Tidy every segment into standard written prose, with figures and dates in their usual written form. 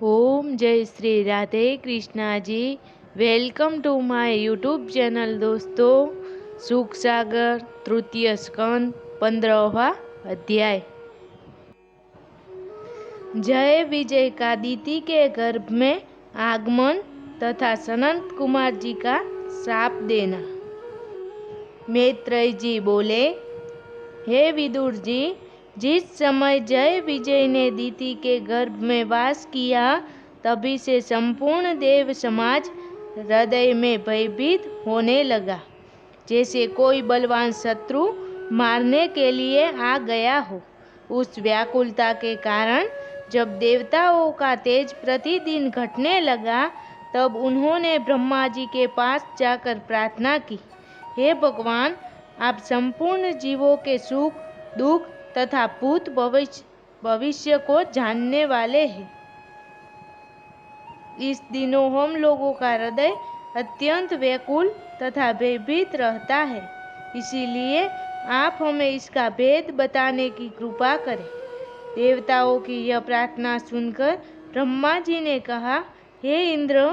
Om Jai Shri Radhe Krishna ji. Welcome to my YouTube channel दोस्तों। सुख सागर तृतीय स्कंद 15वां अध्याय। जय विजय का दीति के गर्भ में आगमन तथा सनत कुमार जी का श्राप देना। मैत्रेय जी बोले, हे विदुर जी, जिस समय जय विजय ने दीति के गर्भ में वास किया तभी से संपूर्ण देव समाज हृदय में भयभीत होने लगा, जैसे कोई बलवान शत्रु मारने के लिए आ गया हो। उस व्याकुलता के कारण जब देवताओं का तेज प्रतिदिन घटने लगा तब उन्होंने ब्रह्मा जी के पास जाकर प्रार्थना की, हे भगवान, आप संपूर्ण जीवों के सुख दुख तथा भूत भविष्य को जानने वाले हैं। इस दिनों हम लोगों का हृदय अत्यंत व्याकुल तथा भयभीत रहता है, इसीलिए आप हमें इसका भेद बताने की कृपा करें। देवताओं की यह प्रार्थना सुनकर ब्रह्मा जी ने कहा, हे इंद्र,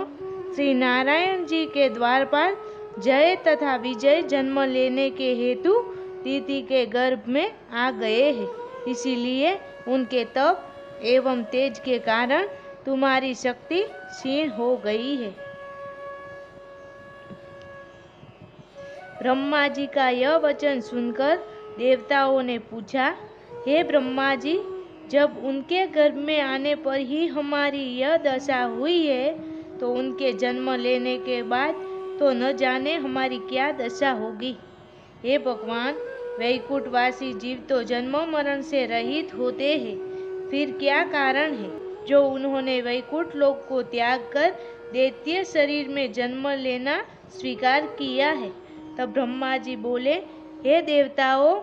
श्री नारायण जी के द्वारपाल जय तथा विजय जन्म लेने के हेतु दीति के गर्भ में आ गए हैं, इसीलिए उनके तप एवं तेज के कारण तुम्हारी शक्ति क्षीण हो गई है। ब्रह्मा जी का यह वचन सुनकर देवताओं ने पूछा, हे ब्रह्मा जी, जब उनके गर्भ में आने पर ही हमारी यह दशा हुई है तो उनके जन्म लेने के बाद तो न जाने हमारी क्या दशा होगी। हे भगवान, वैकुंठवासी जीव तो जन्म मरण से रहित होते हैं, फिर क्या कारण है जो उन्होंने वैकुंठ लोक को त्याग कर दैत्य शरीर में जन्म लेना स्वीकार किया है। तब ब्रह्मा जी बोले, हे देवताओं,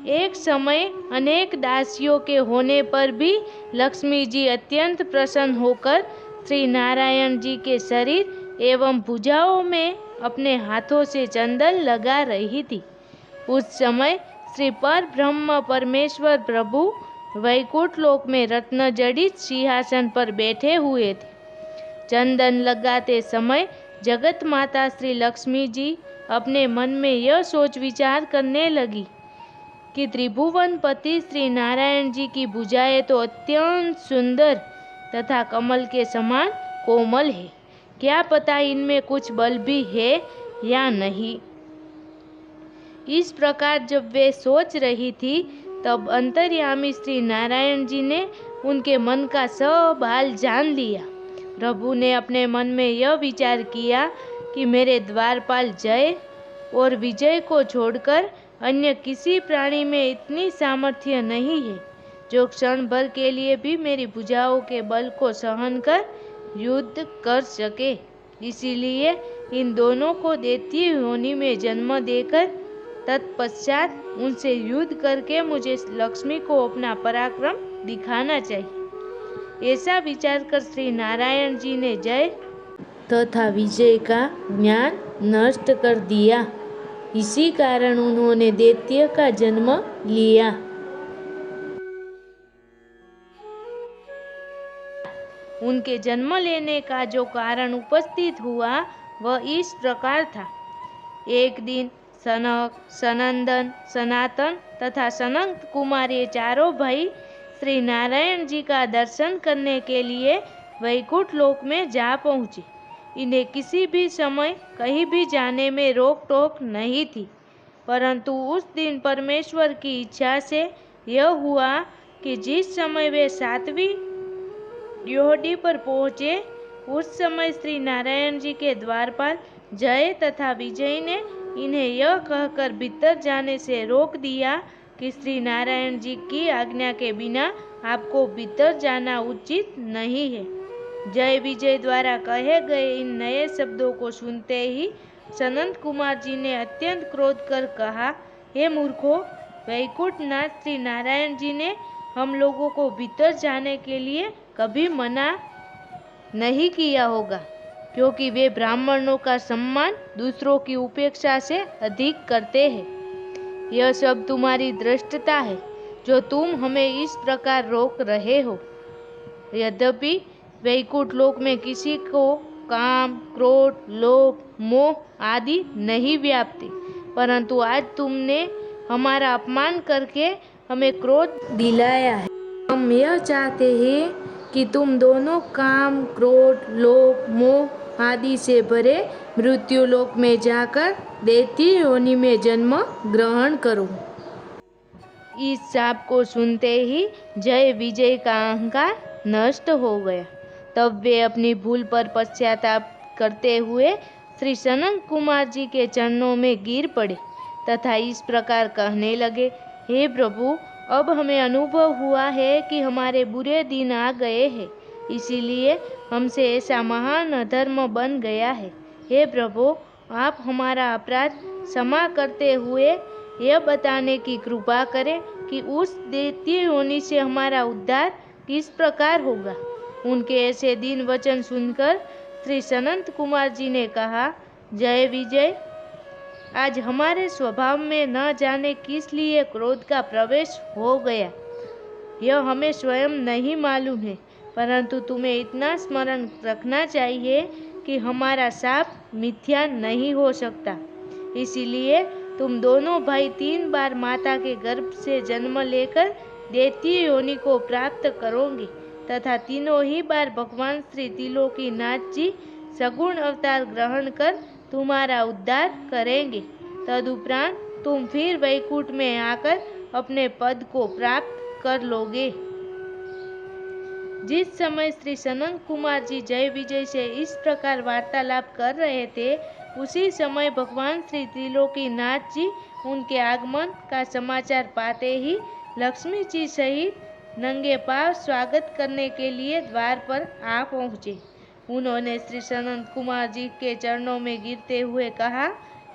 एक समय अनेक दासियों के होने पर भी लक्ष्मी जी अत्यंत प्रसन्न होकर श्री नारायण जी के शरीर एवं भुजाओं में अपने हाथों से चंदन लगा रही थी। उस समय श्री पर ब्रह्म परमेश्वर प्रभु वैकुंठ लोक में रत्न जड़ित सिंहासन पर बैठे हुए थे। चंदन लगाते समय जगत माता श्री लक्ष्मी जी अपने मन में यह सोच विचार करने लगी कि त्रिभुवन पति श्री नारायण जी की भुजाएं तो अत्यंत सुंदर तथा कमल के समान कोमल है, क्या पता इनमें कुछ बल भी है या नहीं। इस प्रकार जब वे सोच रही थी तब अंतर्यामी श्री नारायण जी ने उनके मन का सब हाल जान लिया। प्रभु ने अपने मन में यह विचार किया कि मेरे द्वारपाल जय और विजय को छोड़कर अन्य किसी प्राणी में इतनी सामर्थ्य नहीं है जो क्षण भर के लिए भी मेरी भुजाओं के बल को सहन कर युद्ध कर सके, इसीलिए इन दोनों को दैत्य योनि में जन्म देकर तत्पश्चात उनसे युद्ध करके मुझे लक्ष्मी को अपना पराक्रम दिखाना चाहिए। ऐसा विचार कर श्री नारायण जी ने जय तथा विजय का ज्ञान नष्ट कर दिया, इसी कारण उन्होंने दैत्य का जन्म लिया। उनके जन्म लेने का जो कारण उपस्थित हुआ वह इस प्रकार था। एक दिन सनक, सनंदन, सनातन तथा सनत कुमार ये चारों भाई श्री नारायण जी का दर्शन करने के लिए वैकुंठ लोक में जा पहुँचे। इन्हें किसी भी समय कहीं भी जाने में रोक टोक नहीं थी, परंतु उस दिन परमेश्वर की इच्छा से यह हुआ कि जिस समय वे 7वीं ड्योढ़ी पर पहुँचे उस समय श्री नारायण जी के द्वारपाल जय तथा विजय ने इन्हें यह कहकर भीतर जाने से रोक दिया कि श्री नारायण जी की आज्ञा के बिना आपको भीतर जाना उचित नहीं है। जय विजय द्वारा कहे गए इन नए शब्दों को सुनते ही सनत कुमार जी ने अत्यंत क्रोध कर कहा, हे मूर्खों, वैकुंठनाथ श्री नारायण जी ने हम लोगों को भीतर जाने के लिए कभी मना नहीं किया होगा, क्योंकि वे ब्राह्मणों का सम्मान दूसरों की उपेक्षा से अधिक करते हैं। यह सब तुम्हारी दृष्टता है जो तुम हमें इस प्रकार रोक रहे हो। यद्यपि वैकुंठ लोक में किसी को काम, क्रोध, लोभ, मोह आदि नहीं व्यापते, परंतु आज तुमने हमारा अपमान करके हमें क्रोध दिलाया है। हम यह चाहते हैं कि तुम दोनों काम, क्रोध, लोभ, मोह आदि से भरे मृत्यु लोक में जाकर दैत्य योनि में जन्म ग्रहण करो। इस शाप को सुनते ही जय विजय का अहंकार नष्ट हो गया। तब वे अपनी भूल पर पश्चाताप करते हुए श्री सनत कुमार जी के चरणों में गिर पड़े तथा इस प्रकार कहने लगे, हे प्रभु, अब हमें अनुभव हुआ है कि हमारे बुरे दिन आ गए हैं, इसीलिए हमसे ऐसा महान अधर्म बन गया है। हे प्रभु, आप हमारा अपराध क्षमा करते हुए यह बताने की कृपा करें कि उस दैत्य योनि से हमारा उद्धार किस प्रकार होगा। उनके ऐसे दीन वचन सुनकर श्री सनत कुमार जी ने कहा, जय विजय, आज हमारे स्वभाव में न जाने किस लिए क्रोध का प्रवेश हो गया, यह हमें स्वयं नहीं मालूम है, परंतु तुम्हें इतना स्मरण रखना चाहिए कि हमारा शाप मिथ्या नहीं हो सकता। इसीलिए तुम दोनों भाई 3 बार माता के गर्भ से जन्म लेकर दैत्य योनि को प्राप्त करोगे तथा तीनों ही बार भगवान श्री त्रिलोकीनाथ जी सगुण अवतार ग्रहण कर तुम्हारा उद्धार करेंगे। तदुपरांत तुम फिर वैकुंठ में आकर अपने पद को प्राप्त कर लोगे। जिस समय श्री सनत कुमार जी जय विजय से इस प्रकार वार्तालाप कर रहे थे, उसी समय भगवान श्री त्रिलोकीनाथ जी उनके आगमन का समाचार पाते ही लक्ष्मी जी सहित नंगे पांव स्वागत करने के लिए द्वार पर आ पहुँचे। उन्होंने श्री सनत कुमार जी के चरणों में गिरते हुए कहा,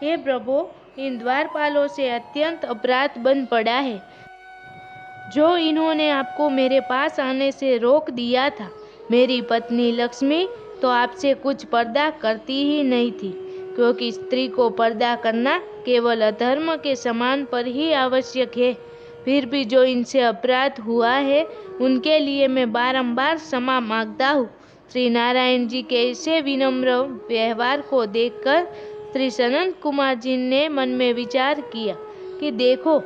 हे प्रभु, इन द्वारपालों से अत्यंत अपराध बन पड़ा है, जो इन्होंने आपको मेरे पास आने से रोक दिया था। मेरी पत्नी लक्ष्मी तो आपसे कुछ पर्दा करती ही नहीं थी, क्योंकि स्त्री को पर्दा करना केवल अधर्म के समान पर ही आवश्यक है। फिर भी जो इनसे अपराध हुआ है, उनके लिए मैं बारंबार क्षमा मांगता हूँ। श्री नारायण जी के ऐसे विनम्र व्यवहार को देखकर श्री सनत कुमार जी ने मन में विचार किया कि देखो,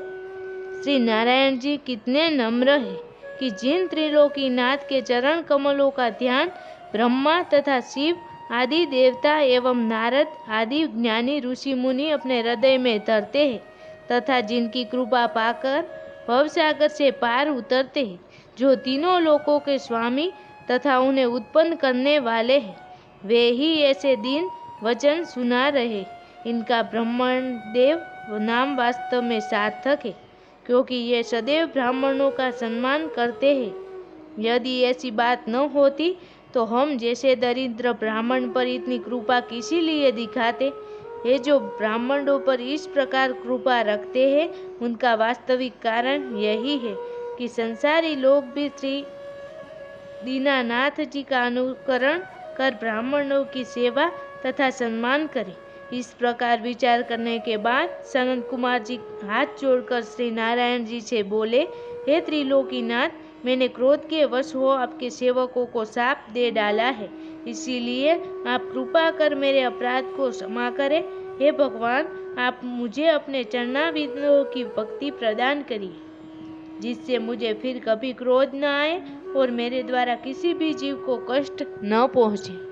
श्री नारायण जी कितने नम्र हैं कि जिन त्रिलोकीनाथ के चरण कमलों का ध्यान ब्रह्मा तथा शिव आदि देवता एवं नारद आदि ज्ञानी ऋषि मुनि अपने हृदय में धरते हैं तथा जिनकी कृपा पाकर भवसागर से पार उतरते हैं, जो तीनों लोकों के स्वामी तथा उन्हें उत्पन्न करने वाले हैं, वे ही ऐसे दिन वचन सुना रहे। इनका ब्रह्मदेव नाम वास्तव में सार्थक है, क्योंकि ये सदैव ब्राह्मणों का सम्मान करते हैं। यदि ऐसी बात न होती तो हम जैसे दरिद्र ब्राह्मण पर इतनी कृपा किसी लिए दिखाते। ये जो ब्राह्मणों पर इस प्रकार कृपा रखते हैं, उनका वास्तविक कारण यही है कि संसारी लोग भी श्री दीनानाथ जी का अनुकरण कर ब्राह्मणों की सेवा तथा सम्मान करें। इस प्रकार विचार करने के बाद सनत कुमार जी हाथ जोड़कर श्री नारायण जी से बोले, हे त्रिलोकीनाथ, मैंने क्रोध के वश हो आपके सेवकों को शाप दे डाला है, इसीलिए आप कृपा कर मेरे अपराध को क्षमा करें। हे भगवान, आप मुझे अपने चरणारविंदों की भक्ति प्रदान करिए, जिससे मुझे फिर कभी क्रोध न आए और मेरे द्वारा किसी भी जीव को कष्ट न पहुँचे।